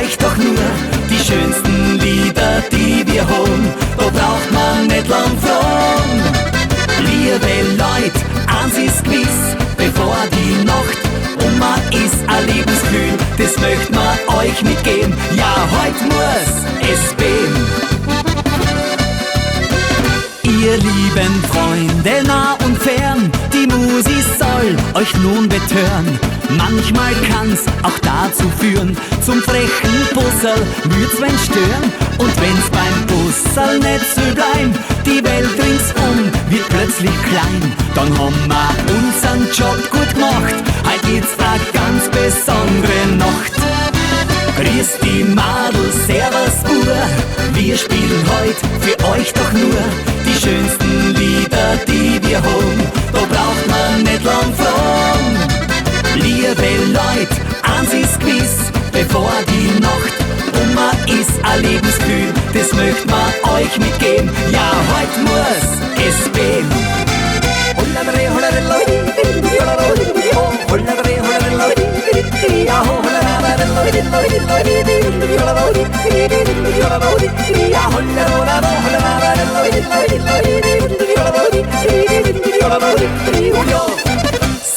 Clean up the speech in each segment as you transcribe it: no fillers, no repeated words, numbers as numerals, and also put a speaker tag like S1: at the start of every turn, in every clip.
S1: euch doch nur die schönsten Lieder, die wir haben. Da braucht man nicht lang fragen. Liebe Leute, eins ist gewiss, bevor die Nacht ist ein Lebensgefühl, das möcht man euch mitgeben. Ja, heute muss es beben. Ihr lieben Freunde nah und fern, die Musik soll euch nun betören. Manchmal kann's auch dazu führen, zum frechen Bussel würd's wen stören. Und wenn's beim Bussel nicht so bleiben, die Welt ringsum wird plötzlich klein, dann haben wir unseren Job gut gemacht. Heute geht's eine ganz besondere Nacht. Grüß die Madel, servus Uhr, wir spielen heut für euch doch nur die schönsten Lieder, die wir haben. Da braucht man nicht lang fragen. Liebe Leute, eins ist gewiss, bevor die Nacht ist ein Lebensgefühl, das möcht man euch mitgeben. Ja, heute muss es beben.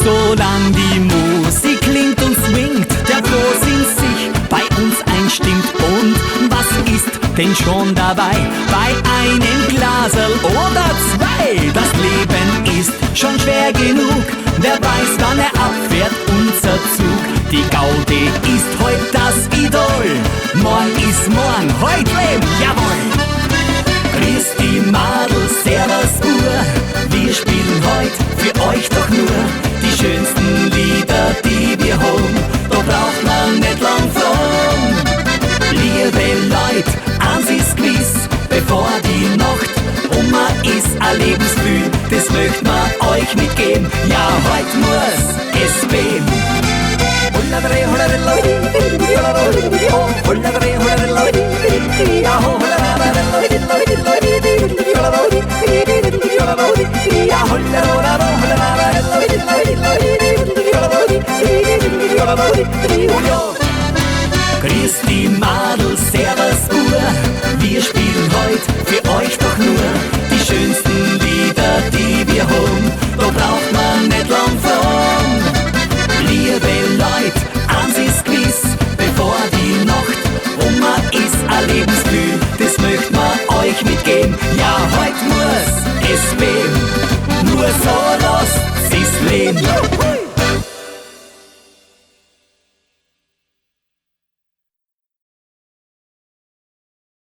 S1: Solang die Musik klingt und swingt, der Frohsinn sich bei uns einstimmt. Und was ist denn schon dabei? Bei einem Glasel oder zwei. Das Leben ist schon schwer genug, wer weiß, wann er abfährt, unser Zug. Die Gaudi ist heut das Idol, morgen ist morgen, heut leben, jawohl. Grüß die Madel, servus Uhr, wir spielen heut für euch doch nur die schönsten Lieder, die wir haben. Da braucht man nicht lang fragen. Liebe Leute, eins ist gewiss, bevor die Nacht ist ein Lebensgefühl, das möcht man euch mitgeben. Ja, heute muss es beben. Grüß die Madel, servus Uhr, wir spielen heut für euch doch nur die schönsten Lieder, die wir haben. Da braucht man nicht lang fragen. Liebe Leute, eins ist gewiss, bevor die Nacht ist ein Lebensgefühl, das möcht man euch mitgeben. Ja, heut muss es beben, nur so lasst sie's leben.